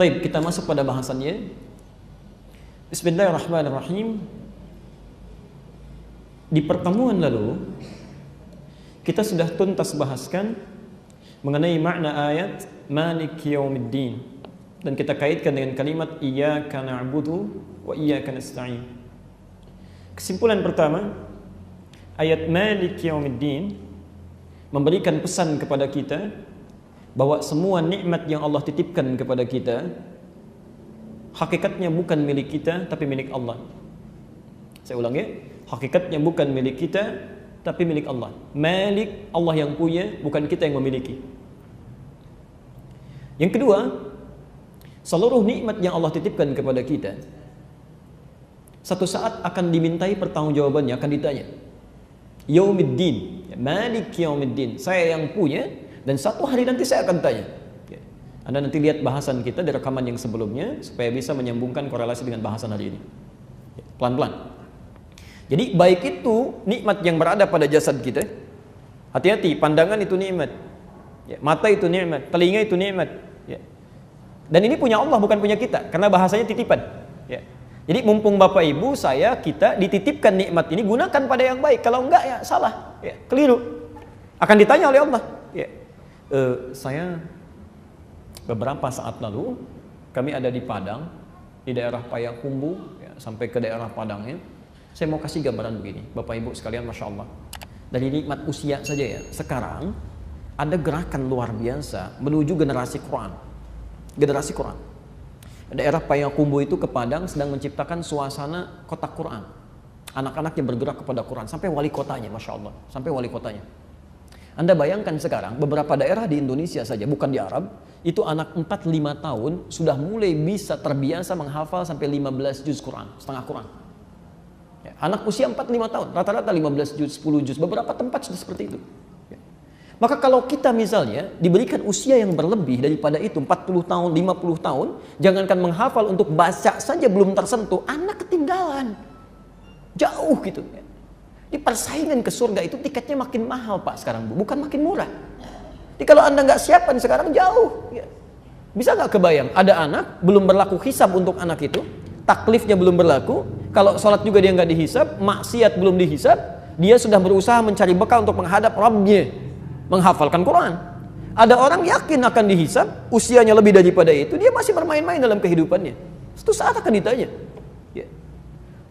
Baik, kita masuk pada bahasannya. Bismillahirrahmanirrahim. Di pertemuan lalu kita sudah tuntas bahaskan mengenai makna ayat Maliki Yaumiddin, dan kita kaitkan dengan kalimat Iyyaka na'budu wa iyyaka nasta'in. Kesimpulan pertama, ayat Maliki Yaumiddin memberikan pesan kepada kita bahwa semua nikmat yang Allah titipkan kepada kita hakikatnya bukan milik kita tapi milik Allah. Saya ulang ya, hakikatnya bukan milik kita tapi milik Allah. Malik, Allah yang punya, bukan kita yang memiliki. Yang kedua, seluruh nikmat yang Allah titipkan kepada kita satu saat akan dimintai pertanggungjawabannya, akan ditanya. Yaumiddin, Malik Yaumiddin, saya yang punya, dan satu hari nanti saya akan tanya. Anda nanti lihat bahasan kita di rekaman yang sebelumnya supaya bisa menyambungkan korelasi dengan bahasan hari ini. Pelan-pelan. Jadi baik itu nikmat yang berada pada jasad kita. Hati-hati, pandangan itu nikmat. Mata itu nikmat, telinga itu nikmat. Dan ini punya Allah, bukan punya kita, karena bahasanya titipan. Jadi mumpung Bapak Ibu, saya, kita dititipkan nikmat ini, gunakan pada yang baik. Kalau enggak ya salah, keliru. Akan ditanya oleh Allah. Saya beberapa saat lalu kami ada di Padang, di daerah Payakumbuh, sampai ke daerah Padangnya. Saya mau kasih gambaran begini, Bapak Ibu sekalian, Masya Allah. Dari nikmat usia saja ya, sekarang ada gerakan luar biasa menuju generasi Quran. Generasi Quran. Daerah Payakumbuh itu ke Padang sedang menciptakan suasana kota Quran. Anak-anak yang bergerak kepada Quran, sampai wali kotanya, Masya Allah, sampai wali kotanya. Anda bayangkan sekarang beberapa daerah di Indonesia saja, bukan di Arab, itu anak 4-5 tahun sudah mulai bisa terbiasa menghafal sampai 15 juz Quran, setengah Quran. Anak usia 4-5 tahun, rata-rata 15 juz, 10 juz, beberapa tempat sudah seperti itu. Maka kalau kita misalnya diberikan usia yang berlebih daripada itu, 40 tahun, 50 tahun, jangankan menghafal, untuk baca saja belum tersentuh, anak ketinggalan. Jauh gitu. Di persaingan ke surga itu tiketnya makin mahal Pak sekarang Bu, bukan makin murah. Jadi kalau Anda nggak siapkan sekarang jauh. Bisa nggak kebayang, ada anak belum berlaku hisab untuk anak itu, taklifnya belum berlaku, kalau sholat juga dia nggak dihisab, maksiat belum dihisab, dia sudah berusaha mencari bekal untuk menghadap Rabbnya, menghafalkan Quran. Ada orang yakin akan dihisab, usianya lebih daripada itu, dia masih bermain-main dalam kehidupannya. Suatu saat akan ditanya.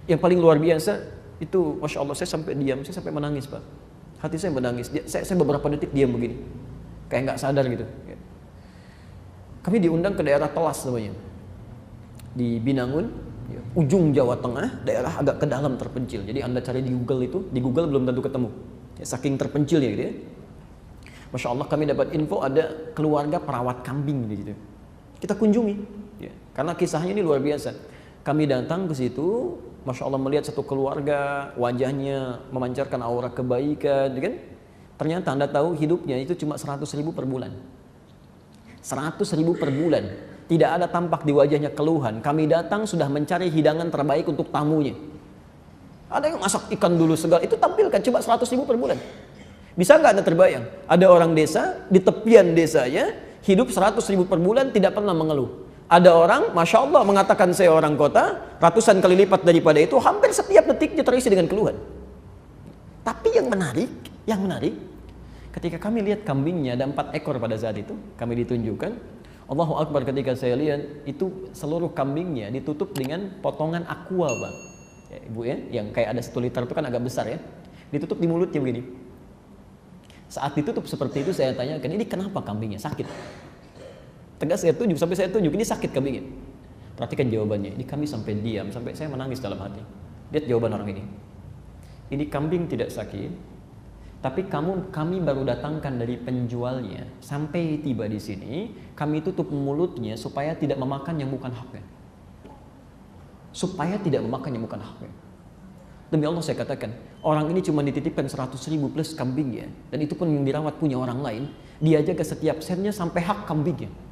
Yang paling luar biasa itu, Masya Allah, saya sampai diam, saya sampai menangis Pak. Hati saya menangis, saya beberapa detik diam begini, kayak nggak sadar gitu. Kami diundang ke daerah Telas namanya, di Binangun, ujung Jawa Tengah, daerah agak ke dalam terpencil. Jadi Anda cari di Google itu, di Google belum tentu ketemu, saking terpencilnya gitu ya. Masya Allah, kami dapat info ada keluarga perawat kambing di situ. Kita kunjungi, karena kisahnya ini luar biasa. Kami datang ke situ, Masya Allah, melihat satu keluarga, wajahnya memancarkan aura kebaikan, kan? Ternyata Anda tahu hidupnya itu cuma 100.000 per bulan. 100.000 per bulan. Tidak ada tampak di wajahnya keluhan. Kami datang sudah mencari hidangan terbaik untuk tamunya. Ada yang masak ikan dulu segala, itu tampilkan, coba 100.000 per bulan. Bisa nggak Anda terbayang? Ada orang desa, di tepian desanya, hidup 100.000 per bulan, tidak pernah mengeluh. Ada orang, Masya Allah, mengatakan saya orang kota, ratusan kali lipat daripada itu, hampir setiap detiknya terisi dengan keluhan. Tapi yang menarik, ketika kami lihat kambingnya, ada 4 ekor pada saat itu, kami ditunjukkan, Allahu Akbar, ketika saya lihat, itu seluruh kambingnya ditutup dengan potongan aqua Bang. Ya, Ibu ya, yang kayak ada 1 liter itu kan agak besar ya, ditutup di mulutnya begini. Saat ditutup seperti itu saya tanyakan, ini kenapa kambingnya sakit? Tegas saya tunjuk, sampai saya tunjuk, ini sakit kambingnya. Perhatikan jawabannya, ini kami sampai diam, sampai saya menangis dalam hati. Lihat jawaban orang ini. Ini kambing tidak sakit, tapi kami baru datangkan dari penjualnya, sampai tiba di sini, kami tutup mulutnya supaya tidak memakan yang bukan haknya. Supaya tidak memakan yang bukan haknya. Demi Allah saya katakan, orang ini cuma dititipkan 100.000 plus kambingnya, dan itu pun yang dirawat punya orang lain, dia jaga setiap sennya sampai hak kambingnya.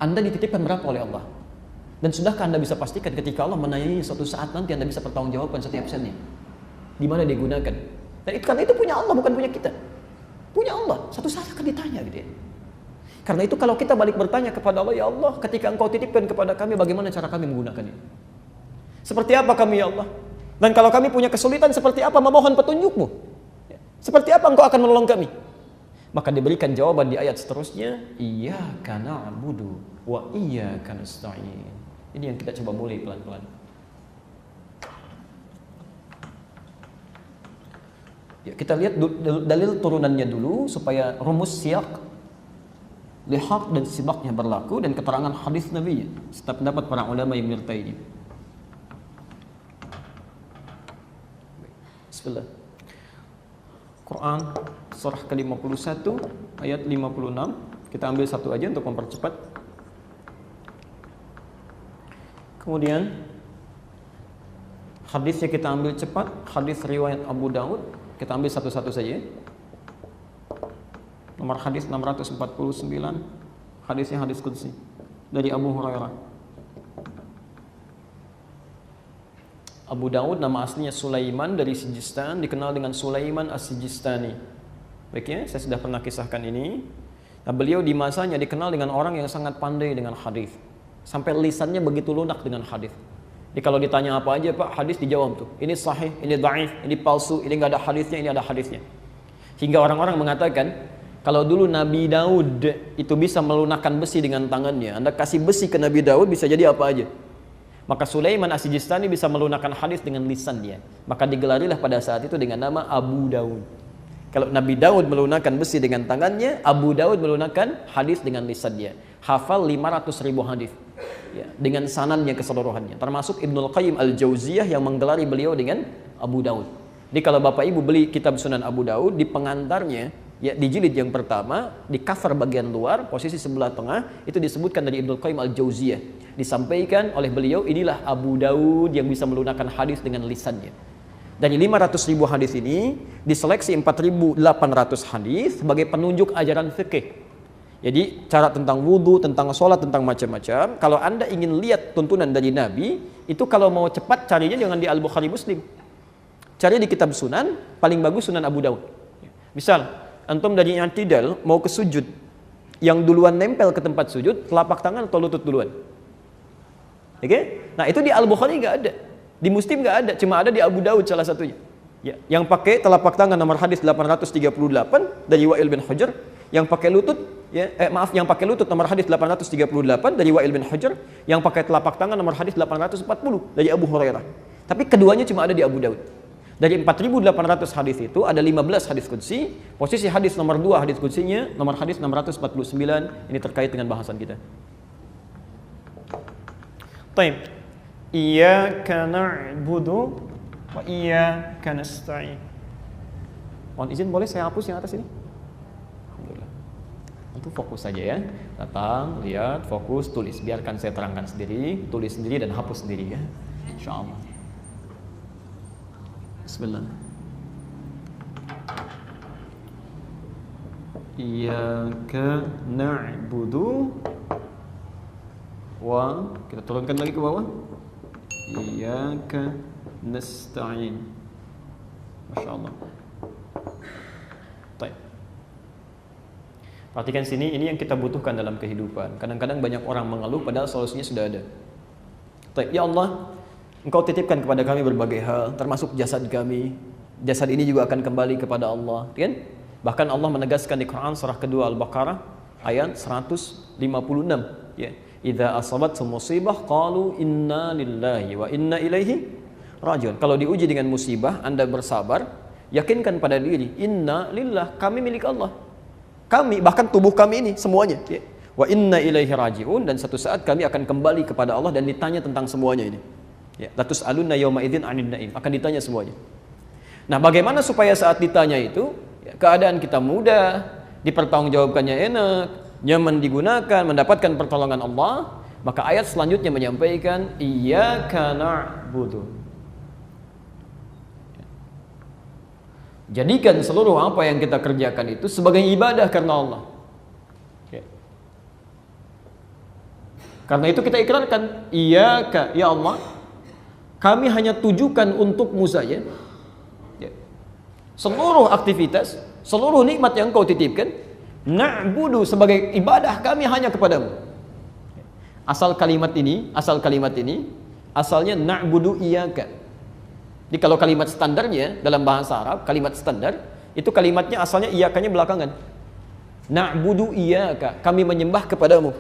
Anda dititipkan berapa oleh Allah? Dan sudahkah Anda bisa pastikan ketika Allah menanyai suatu saat nanti Anda bisa pertanggungjawabkan setiap sennya? Di mana digunakan? Dan itu, karena itu punya Allah, bukan punya kita. Punya Allah, suatu saat akan ditanya gitu ya. Karena itu kalau kita balik bertanya kepada Allah, ya Allah, ketika Engkau titipkan kepada kami, bagaimana cara kami menggunakannya? Seperti apa kami, ya Allah? Dan kalau kami punya kesulitan, seperti apa memohon petunjuk-Mu? Seperti apa Engkau akan menolong kami? Maka diberikan jawaban di ayat seterusnya, Iyyaka na'budu wa iyyaka nasta'in. Ini yang kita coba mulai pelan-pelan. Ya, kita lihat dalil turunannya dulu supaya rumus siyak, lihaq dan sibaknya berlaku, dan keterangan hadis Nabi serta pendapat para ulama yang menyertainya. Bismillah. Quran surah ke-51 ayat 56. Kita ambil satu aja untuk mempercepat. Kemudian hadisnya kita ambil cepat, hadis riwayat Abu Daud. Kita ambil satu-satu saja. Nomor hadis 649. Hadisnya hadis qudsi dari Abu Hurairah. Abu Daud nama aslinya Sulaiman dari Sijistan, dikenal dengan Sulaiman As-Sijistani. Baiknya, saya sudah pernah kisahkan ini. Nah, beliau di masanya dikenal dengan orang yang sangat pandai dengan hadis. Sampai lisannya begitu lunak dengan hadis. Jadi kalau ditanya apa aja, Pak, hadis dijawab tuh. Ini sahih, ini dhaif, ini palsu, ini enggak ada hadisnya, ini ada hadisnya. Hingga orang-orang mengatakan, kalau dulu Nabi Daud itu bisa melunakkan besi dengan tangannya, Anda kasih besi ke Nabi Daud bisa jadi apa aja. Maka Sulaiman As-Sijistani bisa melunakkan hadis dengan lisannya. Maka digelarilah pada saat itu dengan nama Abu Daud. Kalau Nabi Daud melunakkan besi dengan tangannya, Abu Daud melunakkan hadis dengan lisannya. Hafal 500.000 hadis. Ya, dengan sanadnya keseluruhannya. Termasuk Ibnul Qayyim Al-Jauziyah yang menggelari beliau dengan Abu Daud. Jadi kalau Bapak Ibu beli kitab Sunan Abu Daud, di pengantarnya, ya, di jilid yang pertama, di cover bagian luar, posisi sebelah tengah, itu disebutkan dari Ibnul Qayyim Al-Jauziyah. Disampaikan oleh beliau, inilah Abu Daud yang bisa melunakkan hadis dengan lisannya. Dari 500.000 hadis ini, diseleksi 4.800 hadis sebagai penunjuk ajaran fikih. Jadi cara tentang wudhu, tentang sholat, tentang macam-macam. Kalau Anda ingin lihat tuntunan dari Nabi, itu kalau mau cepat carinya jangan di Al-Bukhari Muslim. Cari di kitab Sunan, paling bagus Sunan Abu Daud. Misal, antum dari i'tidal mau ke sujud, yang duluan nempel ke tempat sujud, telapak tangan atau lutut duluan? Oke? Nah itu di Al-Bukhari nggak ada, di Muslim nggak ada, cuma ada di Abu Daud salah satunya. Ya, yang pakai telapak tangan nomor hadis 838 dari Wa'il bin Hujr, yang pakai lutut, yang pakai lutut nomor hadis 838 dari Wa'il bin Hujr, yang pakai telapak tangan nomor hadis 840 dari Abu Hurairah. Tapi keduanya cuma ada di Abu Daud. Dari 4.800 hadis itu ada 15 hadis qudsi. Posisi hadis nomor 2 hadis qudsinya nomor hadis 649. Ini terkait dengan bahasan kita. Taib. Iyyaka na'budu wa iyyaka nasta'in. Mohon izin boleh saya hapus yang atas ini? Alhamdulillah. Itu fokus saja ya. Datang, lihat, fokus, tulis. Biarkan saya terangkan sendiri, tulis sendiri dan hapus sendiri ya. Insyaallah. Bismillah. Iyyaka na'budu wa, kita turunkan lagi ke bawah. Iyyaka nasta'in. Masyaallah. Baik. Perhatikan sini, ini yang kita butuhkan dalam kehidupan. Kadang-kadang banyak orang mengeluh padahal solusinya sudah ada. Baik, ya Allah, Engkau titipkan kepada kami berbagai hal, termasuk jasad kami. Jasad ini juga akan kembali kepada Allah, kan? Bahkan Allah menegaskan di Quran surah kedua Al-Baqarah ayat 156, ya. Idza asabathum musibah qalu inna lillahi wa inna ilaihi rajiun. Kalau diuji dengan musibah, Anda bersabar, yakinkan pada diri, inna lillah, kami milik Allah. Kami, bahkan tubuh kami ini semuanya, ya. Wa inna ilaihi rajiun, dan satu saat kami akan kembali kepada Allah dan ditanya tentang semuanya ini. Ya, latus alunna yauma idzin 'anil na'im, akan ditanya semuanya. Nah, bagaimana supaya saat ditanya itu ya, keadaan kita mudah, dipertanggungjawabkannya enak, nyaman digunakan, mendapatkan pertolongan Allah? Maka ayat selanjutnya menyampaikan iyyaka na'budu. Jadikan seluruh apa yang kita kerjakan itu sebagai ibadah karena Allah. Ya. Karena itu kita ikrarkan iyyaka, ya Allah, kami hanya tujukan untukmu saja. Ya. Seluruh aktivitas, seluruh nikmat yang Kau titipkan, Na'budu sebagai ibadah kami hanya kepadamu. Asal kalimat ini asalnya na'budu iyyaka. Jadi kalau kalimat standarnya dalam bahasa Arab, kalimat standar itu kalimatnya asalnya iyyakanya belakangan. Na'budu iyyaka, kami menyembah kepadamu.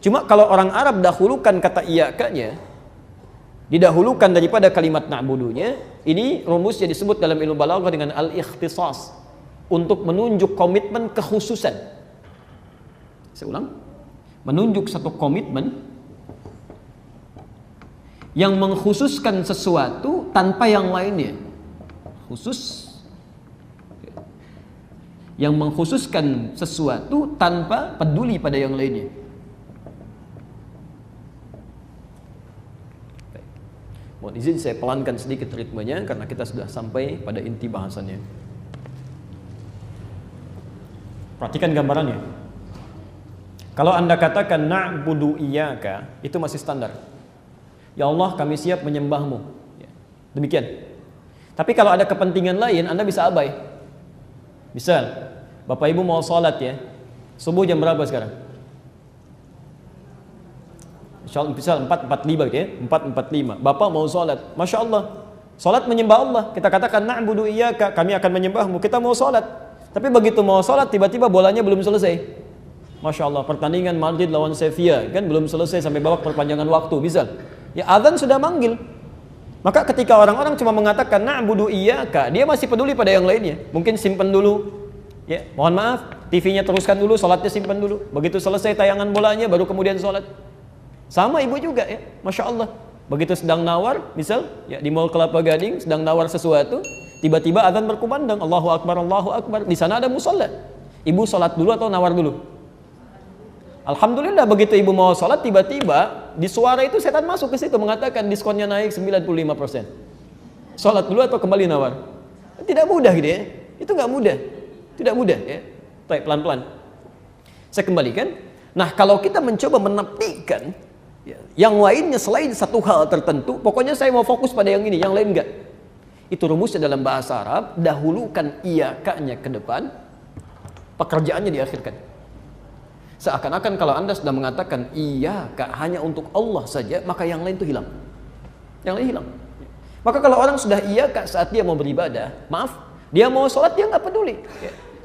Cuma kalau orang Arab dahulukan kata iyyakanya, didahulukan daripada kalimat na'budunya, ini rumusnya disebut dalam ilmu balaghah dengan al-ikhtisas, untuk menunjuk komitmen kekhususan. Saya ulang, menunjuk satu komitmen yang mengkhususkan sesuatu tanpa yang lainnya. Khusus, yang mengkhususkan sesuatu tanpa peduli pada yang lainnya. Mohon izin saya pelankan sedikit ritmenya karena kita sudah sampai pada inti bahasannya. Perhatikan gambarannya. Kalau Anda katakan na'budu iyyaka, itu masih standar. Ya Allah, kami siap menyembahmu. Demikian. Tapi kalau ada kepentingan lain, Anda bisa abai. Misal, Bapak Ibu mau sholat ya, subuh jam berapa sekarang? Misal 4.45 gitu ya, 4.45. Bapak mau sholat, Masya Allah, sholat menyembah Allah. Kita katakan na'budu iyyaka, kami akan menyembahmu. Kita mau sholat, tapi begitu mau sholat tiba-tiba bolanya belum selesai. Masya Allah, pertandingan Madrid lawan Sevilla kan belum selesai sampai babak perpanjangan waktu. Misal, ya azan sudah manggil. Maka ketika orang-orang cuma mengatakan na'budu iyyaka, dia masih peduli pada yang lainnya. Mungkin simpan dulu, ya mohon maaf, TV-nya teruskan dulu, sholatnya simpan dulu. Begitu selesai tayangan bolanya baru kemudian sholat. Sama ibu juga ya, Masya Allah. Begitu sedang nawar, misal ya di Mall Kelapa Gading sedang nawar sesuatu, tiba-tiba azan berkumandang, Allahu Akbar, Allahu Akbar. Di sana ada musalla. Ibu sholat dulu atau nawar dulu? Alhamdulillah begitu ibu mau sholat, tiba-tiba di suara itu setan masuk ke situ mengatakan diskonnya naik 95%. Sholat dulu atau kembali nawar? Tidak mudah gitu ya. Itu nggak mudah. Tidak mudah ya. Baik, pelan-pelan. Saya kembalikan. Nah, kalau kita mencoba menepikan yang lainnya selain satu hal tertentu, pokoknya saya mau fokus pada yang ini, yang lain enggak. Itu rumusnya dalam bahasa Arab, dahulukan iyyaka-nya ke depan, pekerjaannya diakhirkan. Seakan-akan kalau Anda sudah mengatakan iyyaka hanya untuk Allah saja, maka yang lain itu hilang. Yang lain hilang. Maka kalau orang sudah iyyaka saat dia mau beribadah, maaf, dia mau sholat dia nggak peduli.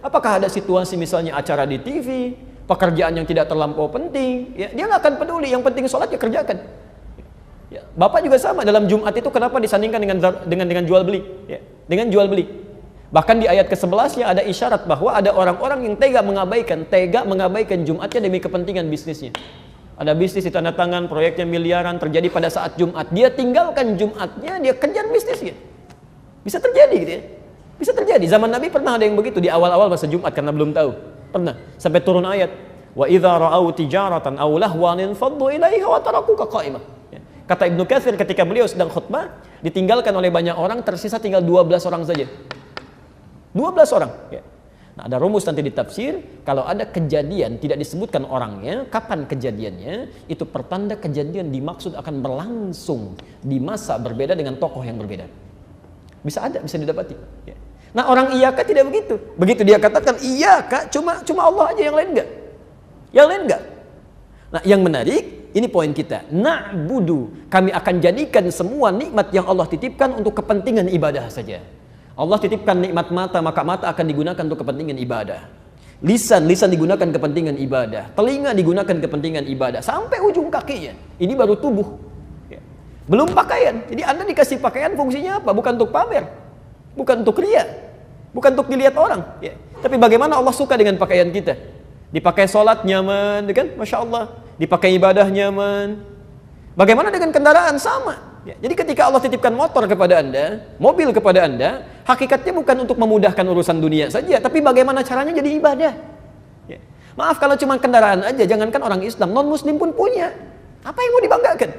Apakah ada situasi misalnya acara di TV, pekerjaan yang tidak terlampau penting, ya, dia nggak akan peduli. Yang penting sholat ya kerjakan. Ya, Bapak juga sama dalam Jumat itu kenapa disandingkan dengan jual beli? Ya, dengan jual beli. Bahkan di ayat ke-11-nya ada isyarat bahwa ada orang-orang yang tega mengabaikan Jumatnya demi kepentingan bisnisnya. Ada bisnis di tanda tangan, proyeknya miliaran terjadi pada saat Jumat. Dia tinggalkan Jumatnya, dia kejar bisnisnya. Bisa terjadi gitu ya. Bisa terjadi. Zaman Nabi pernah ada yang begitu di awal-awal masa Jumat karena belum tahu. Pernah. Sampai turun ayat, wa idza ra'au tijaratan aw lahwan faddu ilaiha wa tarakuka qa'imah. Kata Ibnu Katsir ketika beliau sedang khutbah, ditinggalkan oleh banyak orang, tersisa tinggal 12 orang saja. 12 orang. Ya. Nah, ada rumus nanti di tafsir, kalau ada kejadian tidak disebutkan orangnya, kapan kejadiannya, itu pertanda kejadian dimaksud akan berlangsung di masa berbeda dengan tokoh yang berbeda. Bisa ada, bisa didapati. Ya. Nah, orang iyyaka tidak begitu. Begitu dia katakan iyyaka, cuma Allah aja, yang lain enggak. Yang lain enggak. Nah, yang menarik, ini poin kita. Na'budu, kami akan jadikan semua nikmat yang Allah titipkan untuk kepentingan ibadah saja. Allah titipkan nikmat mata, maka mata akan digunakan untuk kepentingan ibadah. Lisan digunakan kepentingan ibadah. Telinga digunakan kepentingan ibadah. Sampai ujung kakinya. Ini baru tubuh. Ya. Belum pakaian. Jadi Anda dikasih pakaian fungsinya apa? Bukan untuk pamer. Bukan untuk ria. Bukan untuk dilihat orang. Ya. Tapi bagaimana Allah suka dengan pakaian kita? Dipakai sholat nyaman, kan? Masya Allah. Dipakai ibadah nyaman. Bagaimana dengan kendaraan? Sama. Ya, jadi ketika Allah titipkan motor kepada Anda, mobil kepada Anda, hakikatnya bukan untuk memudahkan urusan dunia saja, tapi bagaimana caranya jadi ibadah. Ya. Maaf kalau cuma kendaraan aja, jangankan orang Islam, non-Muslim pun punya. Apa yang mau dibanggakan?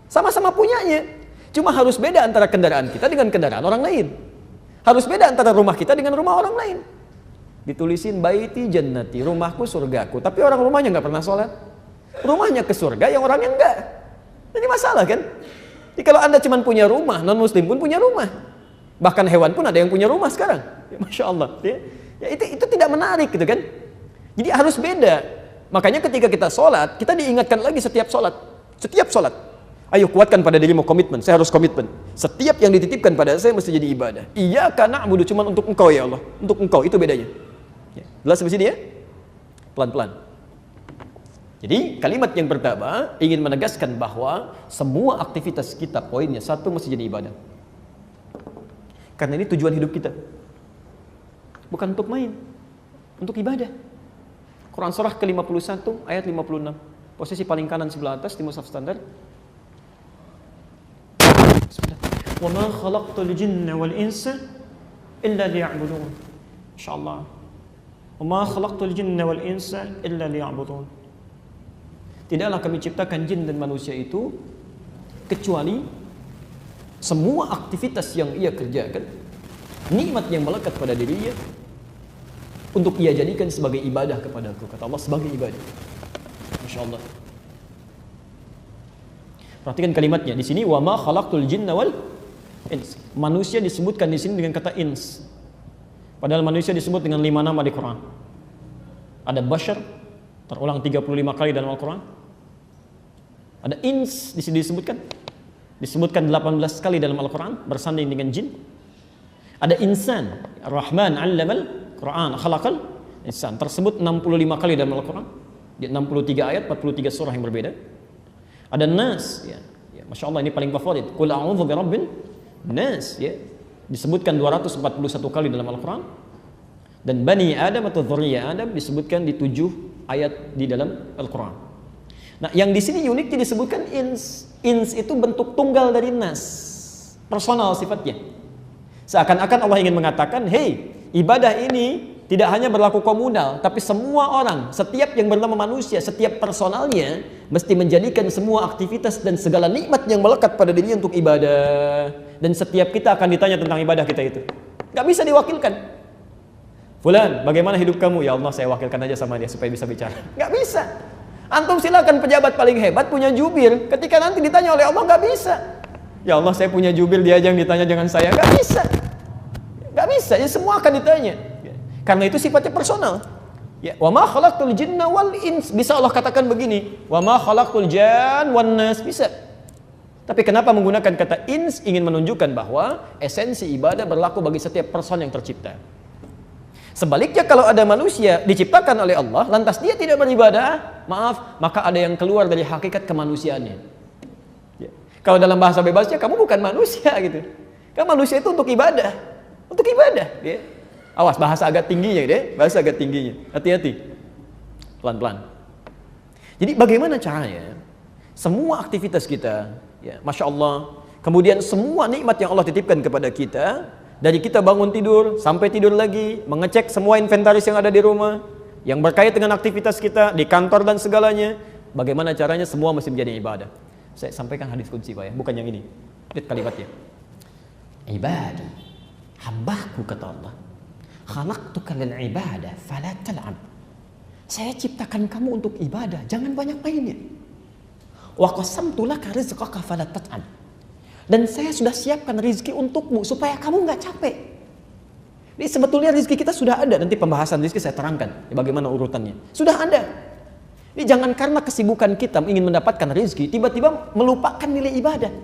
Sama-sama punyanya. Cuma harus beda antara kendaraan kita dengan kendaraan orang lain. Harus beda antara rumah kita dengan rumah orang lain. Ditulisin baiti jannati, rumahku surgaku, tapi orang rumahnya nggak pernah sholat. Rumahnya ke surga, yang orangnya enggak. Ini masalah kan? Jadi kalau Anda cuma punya rumah, non-Muslim pun punya rumah. Bahkan hewan pun ada yang punya rumah sekarang. Ya, Masya Allah. Ya. Ya, itu tidak menarik gitu kan. Jadi harus beda. Makanya ketika kita sholat, kita diingatkan lagi setiap sholat. Setiap sholat. Ayo kuatkan pada dirimu komitmen. Saya harus komitmen. Setiap yang dititipkan pada saya mesti jadi ibadah. Iyyaka na'budu, cuma untuk engkau ya Allah. Untuk engkau, itu bedanya. Ya. Jelas sampai sini ya? Pelan-pelan. Jadi kalimat yang pertama ingin menegaskan bahwa semua aktivitas kita, poinnya satu, mesti jadi ibadah. Karena ini tujuan hidup kita. Bukan untuk main, untuk ibadah. Quran surah ke-51 ayat 56. Posisi paling kanan sebelah atas di mushaf standar. Wa ma khalaqtul jinna wal insa illa liya'budun. Insyaallah. Wa ma khalaqtul jinna wal insa illa liya'budun. Tidaklah kami ciptakan jin dan manusia itu kecuali semua aktivitas yang ia kerjakan, nikmat yang melekat pada dirinya, untuk ia jadikan sebagai ibadah kepadaku. Kata Allah, sebagai ibadah. Masya Allah. Perhatikan kalimatnya di sini, wa ma khalaqtul jinna wal ins. Manusia disebutkan di sini dengan kata ins. Padahal manusia disebut dengan 5 nama di Quran. Ada bashar, terulang 35 kali dalam Al-Quran. Ada ins di sini disebutkan 18 kali dalam Al-Quran, bersanding dengan jin. Ada insan, Ar-Rahman 'allamal Quran, khalaqal insan, tersebut 65 kali dalam Al-Quran. Di 63 ayat, 43 surah yang berbeda. Ada nas, ya, Masya Allah, ini paling favorit. Qul a'udzu birabbin nas, ya, disebutkan 241 kali dalam Al-Quran. Dan Bani Adam atau Dzurriyyah Adam disebutkan di 7 ayat di dalam Al-Quran. Nah, yang di sini uniknya disebutkan ins. Ins itu bentuk tunggal dari nas, personal sifatnya. Seakan-akan Allah ingin mengatakan, hei, ibadah ini tidak hanya berlaku komunal, tapi semua orang, setiap yang bernama manusia, setiap personalnya mesti menjadikan semua aktivitas dan segala nikmat yang melekat pada dirinya untuk ibadah. Dan setiap kita akan ditanya tentang ibadah kita itu. Gak bisa diwakilkan. Fulan, bagaimana hidup kamu? Ya Allah, saya wakilkan aja sama dia supaya bisa bicara. Gak bisa. Antum silakan pejabat paling hebat punya jubir, ketika nanti ditanya oleh Allah gak bisa. Ya Allah, saya punya jubir, dia aja yang ditanya, jangan saya. Gak bisa. Gak bisa, ya semua akan ditanya. Karena itu sifatnya personal. Ya, wa ma khalaqtul jinna wal ins. Bisa Allah katakan begini, wa ma khalaqtul jan wan nas, bisa. Tapi kenapa menggunakan kata ins? Ingin menunjukkan bahwa esensi ibadah berlaku bagi setiap person yang tercipta. Sebaliknya kalau ada manusia diciptakan oleh Allah, lantas dia tidak beribadah, maaf, maka ada yang keluar dari hakikat kemanusiaannya. Ya. Kalau dalam bahasa bebasnya, kamu bukan manusia gitu. Kamu manusia itu untuk ibadah, Ya. Awas, bahasa agak tingginya, bahasa agak tingginya. Hati-hati, pelan-pelan. Jadi bagaimana caranya? Semua aktivitas kita, ya, Masya Allah. Kemudian semua nikmat yang Allah titipkan kepada kita. Dari kita bangun tidur sampai tidur lagi, mengecek semua inventaris yang ada di rumah, yang berkait dengan aktivitas kita di kantor dan segalanya. Bagaimana caranya? Semua mesti menjadi ibadah. Saya sampaikan hadis qudsi, Pak, ya, bukan yang ini. Lihat kalimatnya. Ibadi, hambaku, kata Allah. Khalaqtuka lil ibadah fala tal'ab. Saya ciptakan kamu untuk ibadah, jangan banyak mainnya. Wa qasamtu laka rizqaka fala tat'ab. Dan saya sudah siapkan rizki untukmu supaya kamu nggak capek. Ini sebetulnya rizki kita sudah ada. Nanti pembahasan rizki saya terangkan ya, bagaimana urutannya. Sudah ada. Ini jangan karena kesibukan kita ingin mendapatkan rizki, tiba-tiba melupakan nilai ibadah.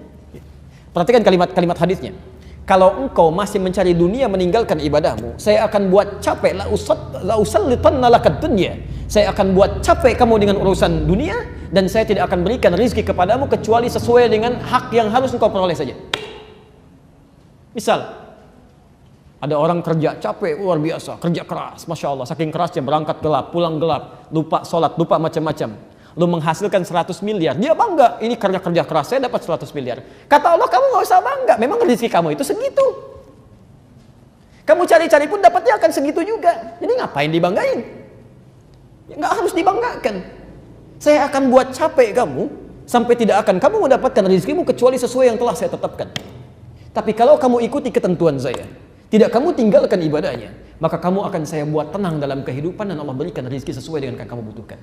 Perhatikan kalimat hadisnya. Kalau engkau masih mencari dunia meninggalkan ibadahmu, saya akan buat capek. La usallitanna lakad dunya. Saya akan buat capek kamu dengan urusan dunia, dan saya tidak akan berikan rizki kepadamu kecuali sesuai dengan hak yang harus engkau peroleh saja. Misal, ada orang kerja capek luar biasa, kerja keras, Masya Allah, saking kerasnya berangkat gelap, pulang gelap, lupa sholat, lupa macam-macam. Lu menghasilkan 100 miliar, dia bangga, ini kerja keras, saya dapat 100 miliar. Kata Allah, kamu gak usah bangga, memang rezeki kamu itu segitu. Kamu cari-cari pun dapatnya akan segitu juga. Jadi ngapain dibanggain? Ya, gak harus dibanggakan. Saya akan buat capek kamu, sampai tidak akan kamu mendapatkan rezekimu kecuali sesuai yang telah saya tetapkan. Tapi kalau kamu ikuti ketentuan saya, tidak kamu tinggalkan ibadahnya, maka kamu akan saya buat tenang dalam kehidupan, dan Allah berikan rezeki sesuai dengan yang kamu butuhkan.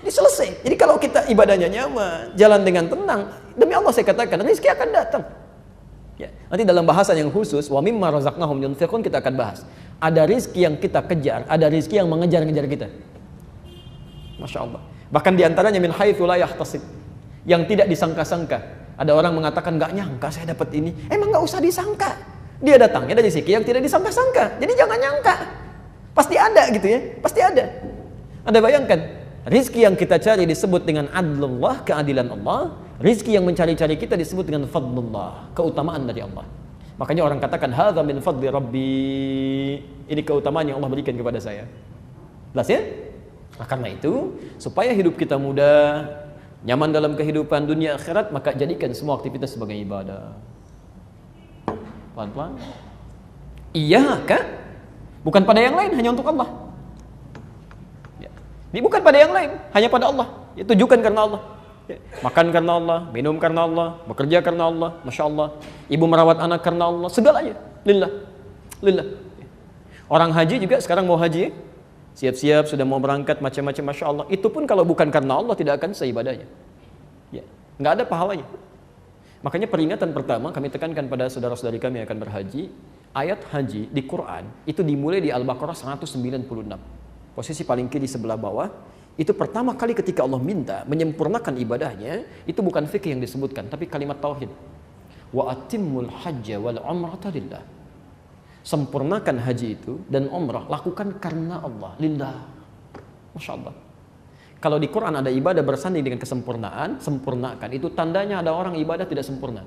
Ini selesai. Jadi kalau kita ibadahnya nyaman, jalan dengan tenang, demi Allah saya katakan, rezeki akan datang. Ya, nanti dalam bahasan yang khusus, wa mimma razaqnahum yunfiqun, kita akan bahas. Ada rizki yang kita kejar, ada rizki yang mengejar-ngejar kita. Masya Allah. Bahkan diantaranya min haitsu la yahtasib, yang tidak disangka-sangka. Ada orang mengatakan nggak nyangka saya dapat ini. Emang nggak usah disangka. Dia datangnya dari segi yang tidak disangka-sangka. Jadi jangan nyangka. Pasti ada gitu ya, pasti ada. Anda bayangkan, rizki yang kita cari disebut dengan adlullah, keadilan Allah. Rizki yang mencari-cari kita disebut dengan fadlullah, keutamaan dari Allah. Makanya orang katakan hadza min fadli rabbi, ini keutamaan yang Allah berikan kepada saya. Jelas ya? Nah, karena itu, supaya hidup kita mudah, nyaman dalam kehidupan dunia akhirat, maka jadikan semua aktivitas sebagai ibadah. Pelan-pelan. Iya kah? Bukan pada yang lain, hanya untuk Allah. Ya. Ini bukan pada yang lain, hanya pada Allah. Ya, tujukan karena Allah. Ya. Makan karena Allah, minum karena Allah, bekerja karena Allah, Masya Allah. Ibu merawat anak karena Allah, segalanya. Lillah. Lillah. Ya. Orang haji juga sekarang mau haji, ya? Siap-siap sudah mau berangkat macam-macam, Masya Allah. Itu pun kalau bukan karena Allah tidak akan seibadahnya. Ya. Nggak ada pahalanya. Makanya peringatan pertama kami tekankan pada saudara-saudari kami yang akan berhaji, ayat haji di Quran itu dimulai di Al-Baqarah 196. Posisi paling kiri sebelah bawah. Itu pertama kali ketika Allah minta menyempurnakan ibadahnya, itu bukan fikih yang disebutkan, tapi kalimat tauhid. Wa atimmul hajja wal umrata lillah. Sempurnakan haji itu dan umrah lakukan karena Allah, lillah. Masya Allah. Kalau di Quran ada ibadah bersanding dengan kesempurnaan, sempurnakan. Itu tandanya ada orang ibadah tidak sempurna.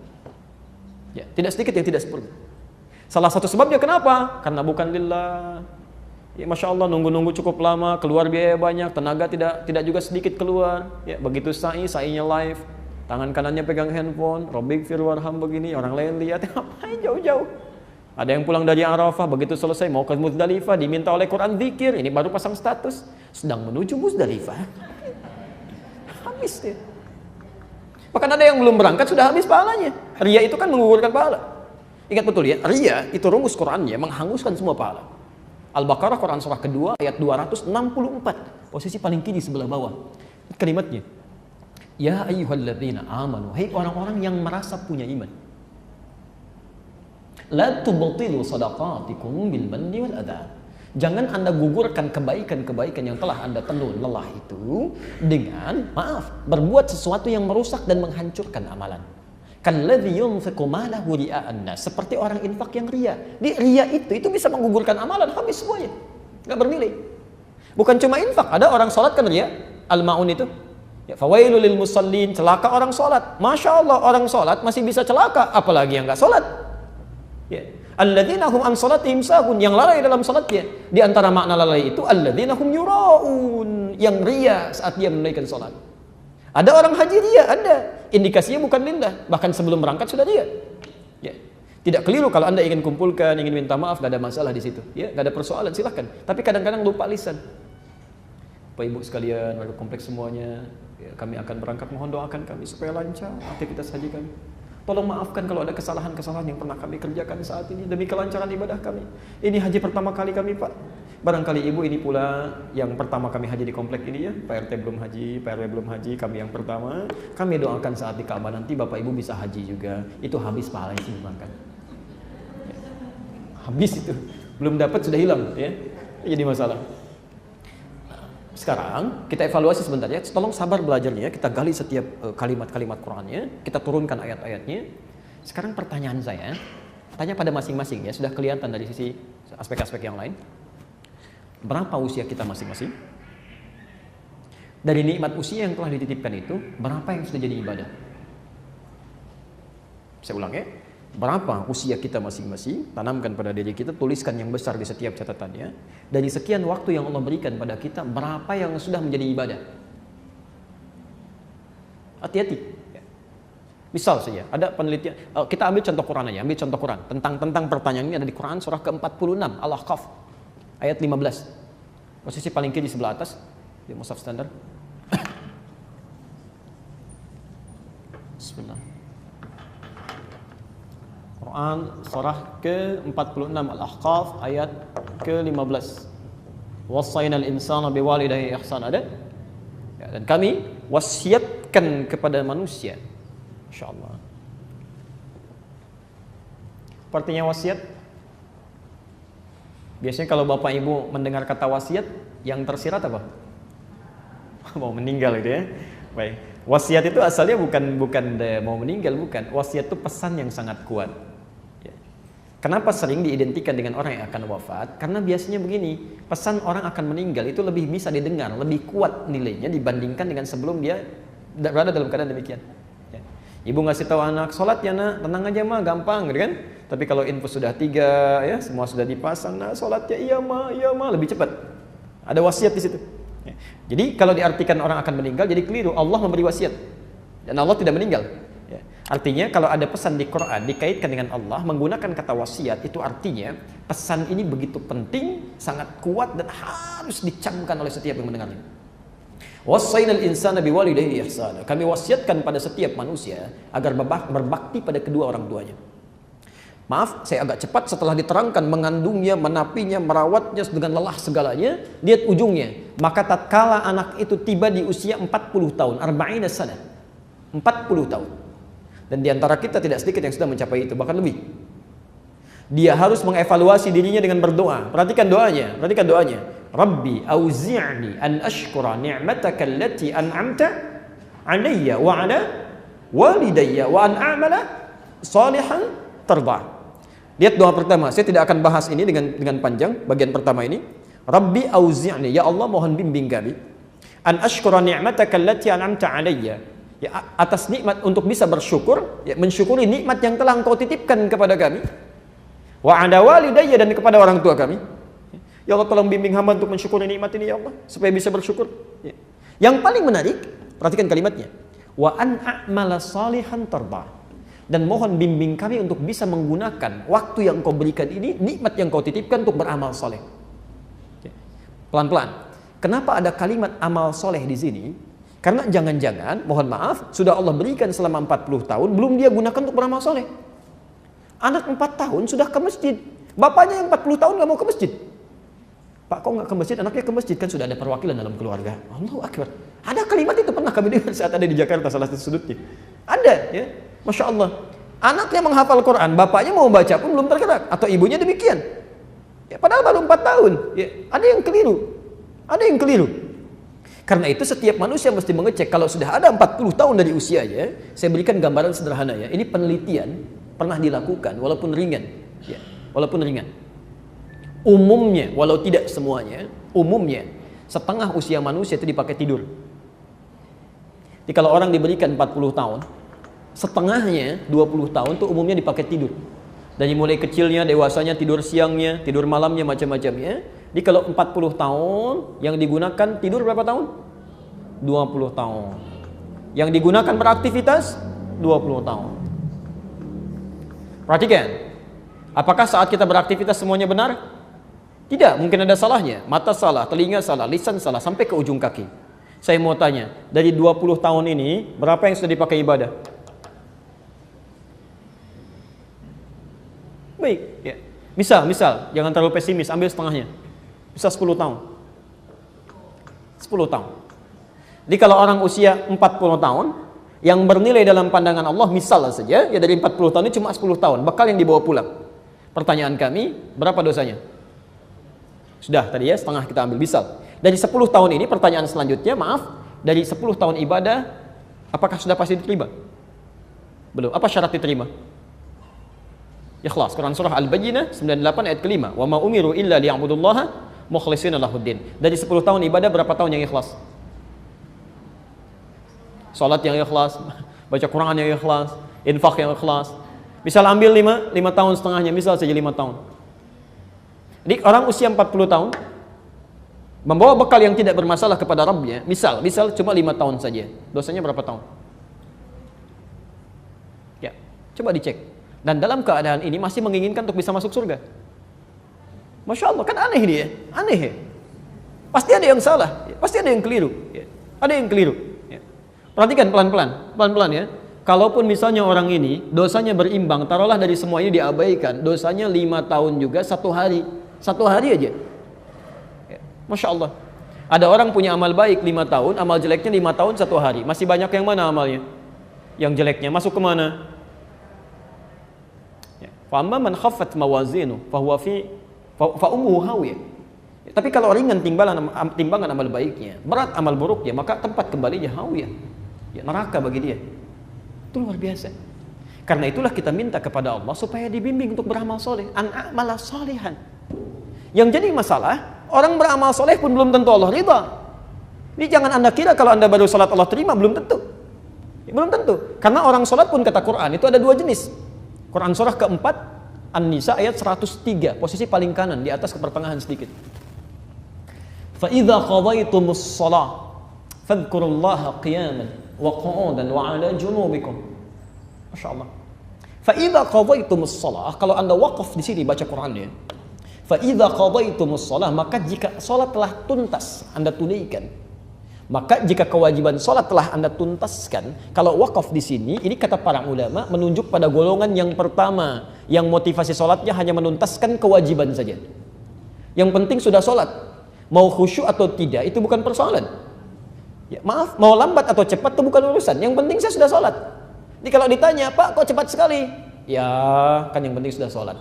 Ya, tidak sedikit yang tidak sempurna. Salah satu sebabnya kenapa? Karena bukan lillah. Ya, Masya Allah, nunggu-nunggu cukup lama, keluar biaya banyak, tenaga tidak juga sedikit keluar. Ya, begitu sa'inya live, tangan kanannya pegang handphone, Rabbik firwarham begini, orang lain lihat, ngapain jauh-jauh. Ada yang pulang dari Arafah, begitu selesai mau ke Muzdalifah, diminta oleh Quran zikir, ini baru pasang status, sedang menuju Muzdalifah. Habis dia. Bahkan ada yang belum berangkat sudah habis pahalanya. Ria itu kan menggugurkan pahala. Ingat betul ya, ria itu rumus Qurannya menghanguskan semua pahala. Al-Baqarah Quran surah kedua ayat 264, posisi paling kiri sebelah bawah. Kalimatnya, ya ayyuhalladzina amanu, hai orang-orang yang merasa punya iman. La tubtilu shadaqatikum bil manni wal adha. Jangan Anda gugurkan kebaikan-kebaikan yang telah Anda tenun lelah itu dengan berbuat sesuatu yang merusak dan menghancurkan amalan. Kalladzi yunfiqu malahu ria'an nas, seperti orang infak yang ria. Di ria itu bisa menggugurkan amalan, habis semuanya. Enggak bernilai. Bukan cuma infak, ada orang salat kan ria. Al-Maun itu. Ya, fawailul lil musallin, celaka orang salat. Masya Allah, orang salat masih bisa celaka, apalagi yang enggak salat. Ya. Alladzina hum an salatihim sahun, yang lalai dalam salatnya. Di antara makna lalai itu alladzina hum yuraun, yang ria saat dia menunaikan salat. Ada orang haji ria, ada. Indikasinya bukan lillah, bahkan sebelum berangkat sudah ria. Ya. Tidak keliru kalau Anda ingin kumpulkan, ingin minta maaf, gak ada masalah di situ. Ya, gak ada persoalan, silahkan. Tapi kadang-kadang lupa lisan. Bapak Ibu sekalian, warga kompleks semuanya, ya, kami akan berangkat, mohon doakan kami supaya lancar aktivitas haji kami. Tolong maafkan kalau ada kesalahan-kesalahan yang pernah kami kerjakan saat ini demi kelancaran ibadah kami. Ini haji pertama kali kami, Pak. Barangkali Ibu ini pula yang pertama kami haji di komplek ini ya. Pak RT belum haji, Pak RW belum haji, kami yang pertama. Kami doakan saat di Ka'bah nanti Bapak Ibu bisa haji juga. Itu habis pahalanya dimakan. Ya. Habis itu. Belum dapat sudah hilang ya. Jadi masalah. Sekarang kita evaluasi sebentar ya. Tolong sabar belajarnya. Kita gali setiap kalimat-kalimat Qurannya. Kita turunkan ayat-ayatnya. Sekarang pertanyaan saya, tanya pada masing-masing ya. Sudah kelihatan dari sisi aspek-aspek yang lain. Berapa usia kita masing-masing? Dari nikmat usia yang telah dititipkan itu, berapa yang sudah jadi ibadah? Saya ulang ya. Berapa usia kita masing-masing? Tanamkan pada diri kita, tuliskan yang besar di setiap catatannya. Dari sekian waktu yang Allah berikan pada kita, berapa yang sudah menjadi ibadah? Hati-hati. Misal saja, ada penelitian, kita ambil contoh Quran aja, ambil contoh Quran. Tentang pertanyaan ini ada di Quran surah ke-46, Al-Ahqaf, ayat 15. Posisi paling kiri sebelah atas, di mushaf standar. Bismillah. Quran surah ke-46 Al-Ahqaf ayat ke-15. Wassaynal insana biwalidayhi ihsana, ada? Ya, dan kami wasiatkan kepada manusia, insyaallah. artinya wasiat? Biasanya kalau bapak ibu mendengar kata wasiat, yang tersirat apa? Mau meninggal gitu ya. Baik. Wasiat itu asalnya bukan mau meninggal, bukan. Wasiat itu pesan yang sangat kuat. Ya. Kenapa sering diidentikan dengan orang yang akan wafat? Karena biasanya begini, pesan orang akan meninggal itu lebih bisa didengar, lebih kuat nilainya dibandingkan dengan sebelum dia berada dalam keadaan demikian. Ya. Ibu ngasih tahu anak, sholat ya nak, tenang aja mah, gampang gitu kan. Tapi kalau infus sudah 3, ya semua sudah dipasang, nah sholat ya iya mah, lebih cepat. Ada wasiat di situ. Ya. Jadi kalau diartikan orang akan meninggal, jadi keliru. Allah memberi wasiat dan Allah tidak meninggal. Ya. Artinya kalau ada pesan di Quran dikaitkan dengan Allah menggunakan kata wasiat, itu artinya pesan ini begitu penting, sangat kuat dan harus dicamkan oleh setiap yang mendengarnya. Wassainal insana biwalidayhi ihsana. Kami wasiatkan pada setiap manusia agar berbakti pada kedua orang tuanya. Maaf, saya agak cepat setelah diterangkan mengandungnya, menapinya, merawatnya dengan lelah segalanya. Lihat ujungnya. Maka tatkala anak itu tiba di usia 40 tahun, 40 sana. 40 tahun. Dan di antara kita tidak sedikit yang sudah mencapai itu, bahkan lebih. Dia harus mengevaluasi dirinya dengan berdoa. Perhatikan doanya, Rabbi auzi'ni an ashkura ni'mataka allati an'amta 'alayya wa 'ala walidayya wa an a'mala salihan tarda. Lihat doa pertama, saya tidak akan bahas ini dengan panjang bagian pertama ini. Rabbi auzi'ni, ya Allah mohon bimbing kami an ashkura ni'mataka allati an'amta 'alayya, ya atas nikmat untuk bisa bersyukur, ya mensyukuri nikmat yang telah Engkau titipkan kepada kami. Wa 'ala walidayya, dan kepada orang tua kami. Ya Allah tolong bimbing hamba untuk mensyukuri nikmat ini ya Allah supaya bisa bersyukur. Ya. Yang paling menarik, perhatikan kalimatnya. Wa an a'mala salihan tarda. Dan mohon bimbing kami untuk bisa menggunakan waktu yang Kau berikan ini, nikmat yang Kau titipkan untuk beramal soleh. Pelan-pelan. Kenapa ada kalimat amal soleh di sini? Karena jangan-jangan, mohon maaf, sudah Allah berikan selama 40 tahun, belum dia gunakan untuk beramal soleh. Anak 4 tahun sudah ke masjid. Bapaknya yang 40 tahun gak mau ke masjid. Pak, kok nggak ke masjid? Anaknya ke masjid, kan sudah ada perwakilan dalam keluarga. Allahu Akbar. Ada kalimat itu pernah kami dengar saat ada di Jakarta, salah satu sudutnya. Ada, ya. Masya Allah. Anaknya menghafal Quran, bapaknya mau baca pun belum tergerak, atau ibunya demikian. Ya, padahal baru 4 tahun. Ya, ada yang keliru. Karena itu setiap manusia mesti mengecek. Kalau sudah ada 40 tahun dari usianya, saya berikan gambaran sederhana ya. Ini penelitian pernah dilakukan, walaupun ringan. Ya, walaupun ringan. Umumnya, walau tidak semuanya, umumnya setengah usia manusia itu dipakai tidur. Jadi kalau orang diberikan 40 tahun, setengahnya 20 tahun itu umumnya dipakai tidur. Dari mulai kecilnya, dewasanya, tidur siangnya, tidur malamnya, macam-macamnya. Jadi kalau 40 tahun yang digunakan tidur berapa tahun? 20 tahun. Yang digunakan beraktivitas 20 tahun. Perhatikan. Apakah saat kita beraktivitas semuanya benar? Tidak, mungkin ada salahnya. Mata salah, telinga salah, lisan salah, sampai ke ujung kaki. Saya mau tanya, dari 20 tahun ini, berapa yang sudah dipakai ibadah? Baik, ya. Misal, jangan terlalu pesimis, ambil setengahnya. Bisa 10 tahun. 10 tahun. Jadi kalau orang usia 40 tahun, yang bernilai dalam pandangan Allah, misal saja, ya dari 40 tahun ini cuma 10 tahun, bekal yang dibawa pulang. Pertanyaan kami, berapa dosanya? Sudah tadi ya, setengah kita ambil, misal. Dari 10 tahun ini, pertanyaan selanjutnya, maaf, dari 10 tahun ibadah, apakah sudah pasti diterima? Belum. Apa syarat diterima? Ikhlas. Quran surah Al-Bayyinah 98 ayat ke-5. Wa ma umiru illa liya'budullaha mukhlishina lahuddin. Dari 10 tahun ibadah, berapa tahun yang ikhlas? Salat yang ikhlas, baca Quran yang ikhlas, infak yang ikhlas. Misal ambil 5 tahun setengahnya, misal saja 5 tahun. Jadi orang usia 40 tahun membawa bekal yang tidak bermasalah kepada Rabbnya, misal cuma 5 tahun saja. Dosanya berapa tahun? Ya, coba dicek. Dan dalam keadaan ini masih menginginkan untuk bisa masuk surga. Masya Allah, kan aneh dia, aneh ya. Pasti ada yang salah, pasti ada yang keliru, ya. Ada yang keliru. Ya. Perhatikan pelan-pelan ya. Kalaupun misalnya orang ini dosanya berimbang, taruhlah dari semua ini diabaikan, dosanya 5 tahun juga 1 hari. 1 hari aja. Ya. Masya Allah. Ada orang punya amal baik 5 tahun, amal jeleknya 5 tahun 1 hari. Masih banyak yang mana amalnya? Yang jeleknya masuk ke mana? Fa amma man khaffat mawazinu fa ummuhu hawiyah. Tapi kalau ringan timbangan amal baiknya, berat amal buruknya, maka tempat kembalinya hawiyah. Ya, neraka bagi dia. Itu luar biasa. Karena itulah kita minta kepada Allah supaya dibimbing untuk beramal soleh. An-a'mala solehan. Yang jadi masalah, orang beramal soleh pun belum tentu Allah ridha. Ini jangan Anda kira kalau Anda baru sholat Allah terima, belum tentu. Ya, belum tentu. Karena orang sholat pun kata Quran itu ada dua jenis. Quran surah keempat, An-Nisa ayat 103, posisi paling kanan di atas ke pertengahan sedikit. Fa idza qadaytumus shalah fadhkurullaha qiyaman wa qu'udan wa 'ala junubikum. Masyaallah. Fa idza qadaytumus shalah, kalau Anda wakaf di sini baca Qurannya. Fa idza qadaytumus shalah, maka jika salat telah tuntas Anda tunaikan. Maka jika kewajiban salat telah Anda tuntaskan, kalau wakaf di sini, ini kata para ulama menunjuk pada golongan yang pertama, yang motivasi salatnya hanya menuntaskan kewajiban saja. Yang penting sudah salat, mau khusyuk atau tidak itu bukan persoalan. Ya, maaf, mau lambat atau cepat itu bukan urusan. Yang penting saya sudah salat. Jadi kalau ditanya, Pak kok cepat sekali? Ya kan yang penting sudah salat.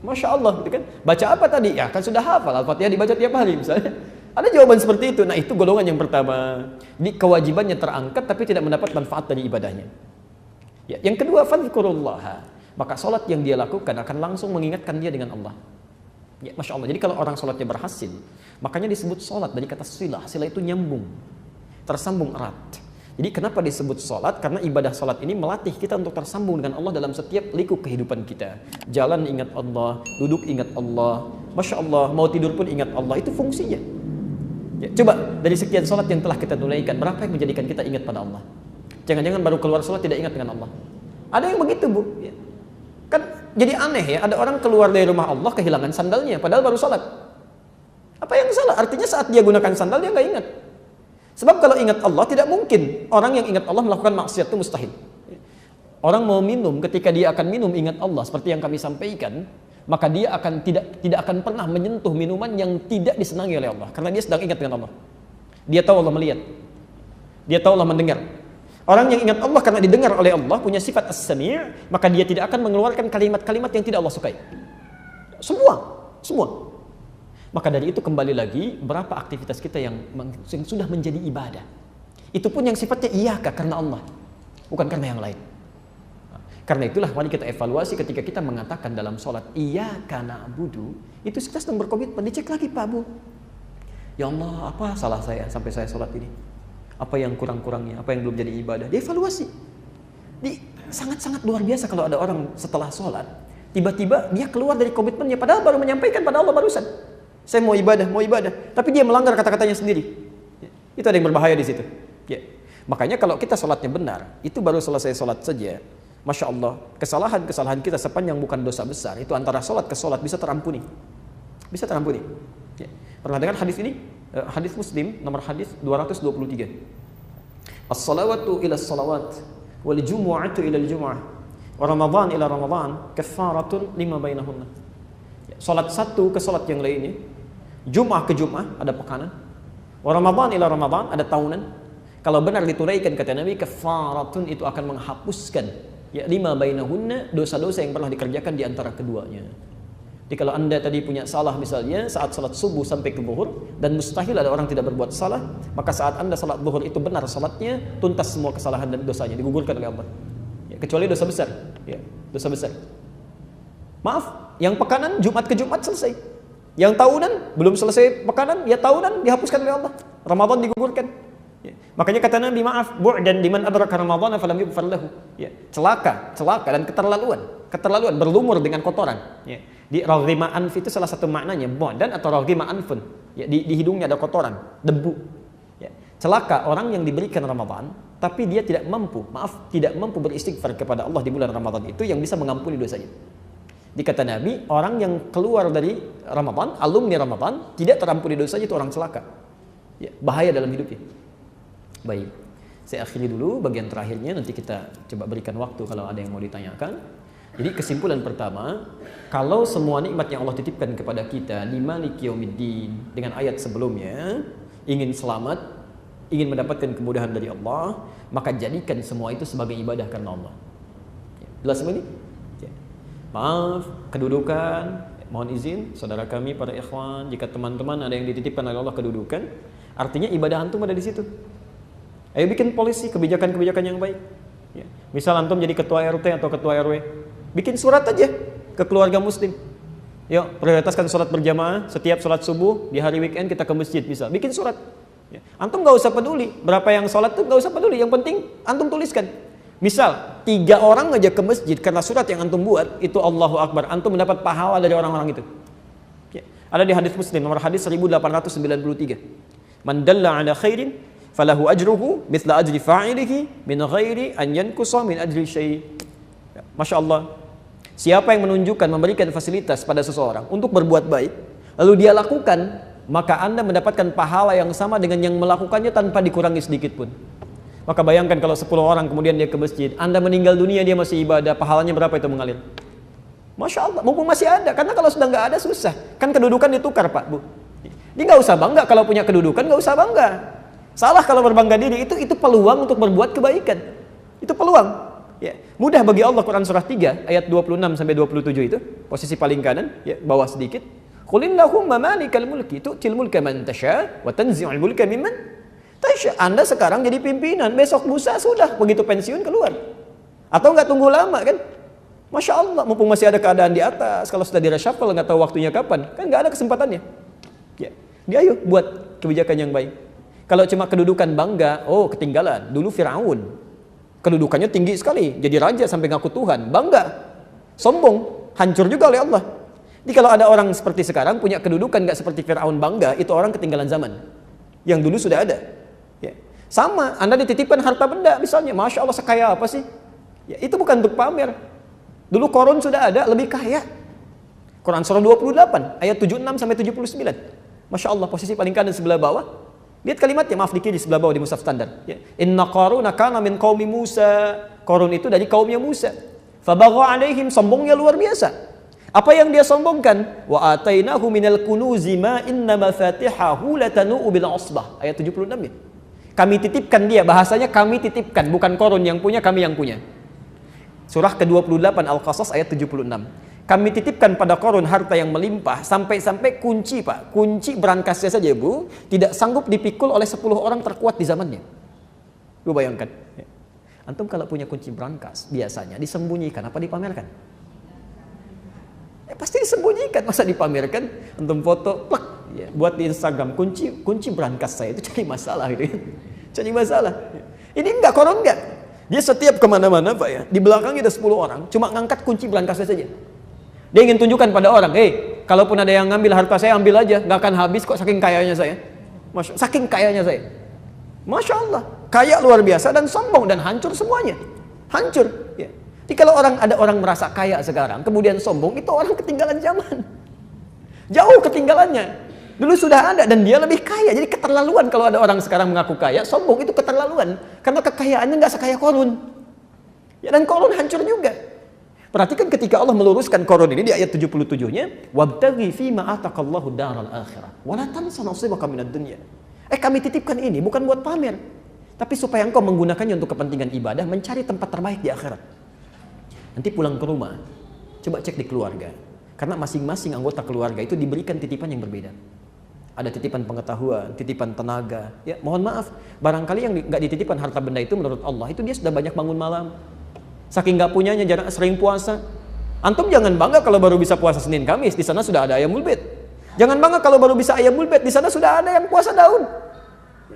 Masya Allah, gitu kan? Baca apa tadi? Ya kan sudah hafal, Al-Fatihah dibaca tiap hari misalnya. Ada jawaban seperti itu. Nah itu golongan yang pertama. Di kewajibannya terangkat tapi tidak mendapat manfaat dari ibadahnya. Ya, yang kedua, fadhkurullah. Maka salat yang dia lakukan akan langsung mengingatkan dia dengan Allah. Ya, Masya Allah. Jadi kalau orang salatnya berhasil, makanya disebut salat dari kata silah. Silah itu nyambung, tersambung erat. Jadi kenapa disebut salat? Karena ibadah salat ini melatih kita untuk tersambung dengan Allah dalam setiap liku kehidupan kita. Jalan ingat Allah, duduk ingat Allah. Masya Allah, mau tidur pun ingat Allah. Itu fungsinya. Ya, coba dari sekian salat yang telah kita tunaikan, berapa yang menjadikan kita ingat pada Allah? Jangan-jangan baru keluar salat tidak ingat dengan Allah. Ada yang begitu, Bu. Ya. Kan jadi aneh ya, ada orang keluar dari rumah Allah kehilangan sandalnya, padahal baru salat. Apa yang salah? Artinya saat dia gunakan sandal dia nggak ingat. Sebab kalau ingat Allah tidak mungkin orang yang ingat Allah melakukan maksiat, itu mustahil. Orang mau minum, ketika dia akan minum ingat Allah seperti yang kami sampaikan, maka dia akan tidak akan pernah menyentuh minuman yang tidak disenangi oleh Allah, karena dia sedang ingat dengan Allah. Dia tahu Allah melihat, dia tahu Allah mendengar. Orang yang ingat Allah karena didengar oleh Allah, punya sifat as-sami', maka dia tidak akan mengeluarkan kalimat-kalimat yang tidak Allah sukai. Semua. Maka dari itu kembali lagi, berapa aktivitas kita yang sudah menjadi ibadah. Itu pun yang sifatnya iyaka karena Allah, bukan karena yang lain. Karena itulah mari kita evaluasi ketika kita mengatakan dalam sholat iyyaka na'budu, itu kita sedang berkomitmen. Dicek lagi Pak Bu, ya Allah apa salah saya sampai saya sholat ini, apa yang kurang-kurangnya, apa yang belum jadi ibadah. Dievaluasi. Sangat-sangat luar biasa kalau ada orang setelah sholat tiba-tiba dia keluar dari komitmennya, padahal baru menyampaikan pada Allah barusan, saya mau ibadah, tapi dia melanggar kata-katanya sendiri. Itu ada yang berbahaya di situ. Ya. Makanya kalau kita sholatnya benar, itu baru selesai sholat saja, Masya Allah, kesalahan kita sepanjang bukan dosa besar, itu antara sholat ke sholat bisa terampuni. Ya. Pernah dengar hadis ini? Hadis Muslim, nomor hadis 223. As-salawatu ila as-salawat, wal jumu'atu ila al-jumu'ah, wa ramadhan ila ramadhan, kaffaratun lima bainahunna. Ya. Sholat satu ke sholat yang lainnya, Jum'ah ke Jum'ah ada pekanan, wa ramadhan ila ramadhan ada tahunan. Kalau benar ditunaikan kata Nabi, kaffaratun itu akan menghapuskan ya lima bainahunna, dosa-dosa yang pernah dikerjakan di antara keduanya. Jadi kalau Anda tadi punya salah misalnya saat salat subuh sampai ke zuhur, dan mustahil ada orang tidak berbuat salah, maka saat Anda salat zuhur itu benar salatnya, tuntas semua kesalahan dan dosanya, digugurkan oleh Allah. Ya, kecuali dosa besar. Ya, dosa besar. Maaf, yang pekanan Jumat ke Jumat selesai. Yang tahunan belum selesai pekanan, ya tahunan dihapuskan oleh Allah. Ramadan digugurkan. Ya. Makanya kata Nabi, maaf, bu'dan liman adraka Ramadhana falam yughfar lahu. Ya, celaka dan keterlaluan berlumur dengan kotoran. Ya. Di raghima anf itu salah satu maknanya bu'dan atau raghima anfun. Ya, di hidungnya ada kotoran, debu. Ya. Celaka orang yang diberikan Ramadan tapi dia tidak mampu beristighfar kepada Allah di bulan Ramadan itu yang bisa mengampuni dosanya. Dikata Nabi, orang yang keluar dari Ramadan, alumni Ramadan, tidak terampuni dosanya, itu orang celaka. Ya, bahaya dalam hidupnya. Baik, saya akhiri dulu bagian terakhirnya, nanti kita coba berikan waktu kalau ada yang mau ditanyakan. Jadi kesimpulan pertama, kalau semua nikmat yang Allah titipkan kepada kita di Maliki Yaumiddin dengan ayat sebelumnya, ingin selamat, ingin mendapatkan kemudahan dari Allah, maka jadikan semua itu sebagai ibadah karena Allah. Jelas semua ini? Maaf, kedudukan, mohon izin saudara kami para ikhwan, jika teman-teman ada yang dititipkan oleh Allah kedudukan, artinya ibadah antum ada di situ. Ayo bikin polisi kebijakan-kebijakan yang baik. Ya. Misal antum jadi ketua RT atau ketua RW, bikin surat aja ke keluarga muslim. Yuk, prioritaskan sholat berjamaah, setiap sholat subuh, di hari weekend kita ke masjid misal. Bikin surat. Ya. Antum gak usah peduli, berapa yang sholat tuh gak usah peduli, yang penting antum tuliskan. Misal, 3 orang aja ke masjid karena surat yang antum buat, itu Allahu Akbar. Antum mendapat pahala dari orang-orang itu. Ya. Ada di hadis Muslim, nomor hadis 1893. Man dalla ala khairin, falahu ajruhu, mithla ajri fa'ilihi, min ghairi an yankusa min ajri syai'. Ya. Masya Allah. Siapa yang menunjukkan, memberikan fasilitas pada seseorang untuk berbuat baik, lalu dia lakukan, maka Anda mendapatkan pahala yang sama dengan yang melakukannya tanpa dikurangi sedikit pun. Maka bayangkan kalau 10 orang kemudian dia ke masjid, Anda meninggal dunia dia masih ibadah, pahalanya berapa itu mengalir? Masya Allah, mumpung masih ada, karena kalau sudah nggak ada susah. Kan kedudukan ditukar Pak, Bu. Dia nggak usah bangga kalau punya kedudukan, nggak usah bangga. Salah kalau berbangga diri, itu peluang untuk berbuat kebaikan. Itu peluang. Ya. Mudah bagi Allah, Quran surah 3 ayat 26 sampai 27 itu, posisi paling kanan, ya, bawah sedikit. Qulillahumma malikal mulki tu'til mulka man tasha wa tanzi'ul mulka mimman tasha. Anda sekarang jadi pimpinan, besok lusa sudah begitu pensiun keluar. Atau nggak tunggu lama kan? Masya Allah, mumpung masih ada keadaan di atas. Kalau sudah di-reshuffle nggak tahu waktunya kapan, kan nggak ada kesempatannya. Ya, dia ayo buat kebijakan yang baik. Kalau cuma kedudukan bangga, oh ketinggalan. Dulu Firaun kedudukannya tinggi sekali, jadi raja sampai ngaku Tuhan, bangga, sombong, hancur juga oleh Allah. Jadi kalau ada orang seperti sekarang punya kedudukan nggak seperti Firaun bangga, itu orang ketinggalan zaman. Yang dulu sudah ada. Ya. Sama, Anda dititipkan harta benda misalnya, Masya Allah sekaya apa sih? Ya, itu bukan untuk pamer. Dulu Korun sudah ada, lebih kaya. Quran surah 28 ayat 76 sampai 79. Masya Allah, posisi paling kanan sebelah bawah. Lihat kalimatnya, maaf di kiri sebelah bawah di mushaf standar. Ya. Inna Qaruna kana min qaumi Musa. Qarun itu dari kaumnya Musa. Fabagha alaihim, sombongnya luar biasa. Apa yang dia sombongkan? Wa atainahu minal kunuzi ma inna mafatihahu latanu bil usbah. Ayat 76 ya. Kami titipkan dia, bahasanya kami titipkan, bukan Qarun yang punya, kami yang punya. Surah ke-28 Al-Qasas ayat 76. Kami titipkan pada Qarun harta yang melimpah, sampai-sampai kunci Pak, kunci berangkasnya saja Bu, tidak sanggup dipikul oleh 10 orang terkuat di zamannya. Lu bayangkan. Antum kalau punya kunci berangkas, biasanya disembunyikan apa dipamerkan? Pasti disembunyikan, masa dipamerkan? Antum foto, plak, ya, buat di Instagram, kunci berangkas saya itu cari masalah gitu ya. Cari masalah. Ini enggak, Qarun enggak. Dia setiap kemana-mana Pak ya, di belakangnya ada 10 orang, cuma ngangkat kunci berangkasnya saja. Dia ingin tunjukkan pada orang, kalaupun ada yang ngambil harta saya, ambil aja, nggak akan habis kok saking kayanya saya. Saking kayanya saya. Masya Allah, kaya luar biasa dan sombong dan hancur semuanya. Hancur. Ya. Jadi kalau ada orang merasa kaya sekarang, kemudian sombong, itu orang ketinggalan zaman. Jauh ketinggalannya. Dulu sudah ada dan dia lebih kaya. Jadi keterlaluan kalau ada orang sekarang mengaku kaya, sombong itu keterlaluan. Karena kekayaannya nggak sekaya Qarun. Ya, dan Qarun hancur juga. Perhatikan ketika Allah meluruskan Qarun ini di ayat 77-nya, wabtaghi fima ataqallahu daral akhirah wa la tansa nasibaka minad dunya. Kami titipkan ini bukan buat pamer, tapi supaya engkau menggunakannya untuk kepentingan ibadah, mencari tempat terbaik di akhirat. Nanti pulang ke rumah, coba cek di keluarga. Karena masing-masing anggota keluarga itu diberikan titipan yang berbeda. Ada titipan pengetahuan, titipan tenaga. Ya, mohon maaf, barangkali yang nggak dititipkan harta benda itu menurut Allah, itu dia sudah banyak bangun malam. Saking nggak punyanya, jarang sering puasa. Antum jangan bangga kalau baru bisa puasa Senin Kamis, di sana sudah ada ayamul bait. Jangan bangga kalau baru bisa ayamul bait, di sana sudah ada yang puasa daun.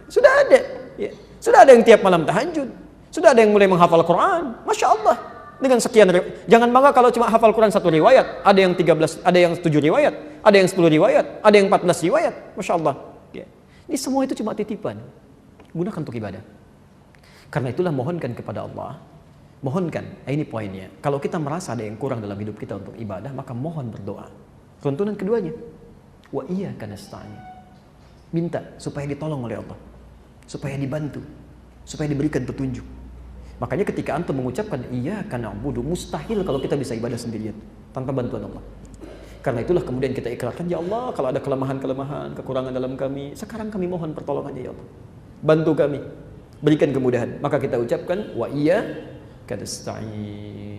Sudah ada. Ya. Sudah ada yang tiap malam tahajud. Sudah ada yang mulai menghafal Quran. Masya Allah. Dengan sekian jangan bangga kalau cuma hafal Quran 1 riwayat. Ada yang 13, ada yang 7 riwayat, ada yang 10 riwayat, ada yang 14 riwayat. Masya Allah. Ya. Ini semua itu cuma titipan. Gunakan untuk ibadah. Karena itulah mohonkan kepada Allah. Mohonkan, ini poinnya. Kalau kita merasa ada yang kurang dalam hidup kita untuk ibadah, maka mohon berdoa. Tuntunan keduanya, wa iyyaka nasta'in. Minta supaya ditolong oleh Allah, supaya dibantu, supaya diberikan petunjuk. Makanya ketika antum mengucapkan iyyaka na'budu, mustahil kalau kita bisa ibadah sendirian tanpa bantuan Allah. Karena itulah kemudian kita ikrarkan, ya Allah, kalau ada kelemahan-kelemahan, kekurangan dalam kami, sekarang kami mohon pertolongannya ya Allah. Bantu kami, berikan kemudahan. Maka kita ucapkan wa iyyaka nasta'in.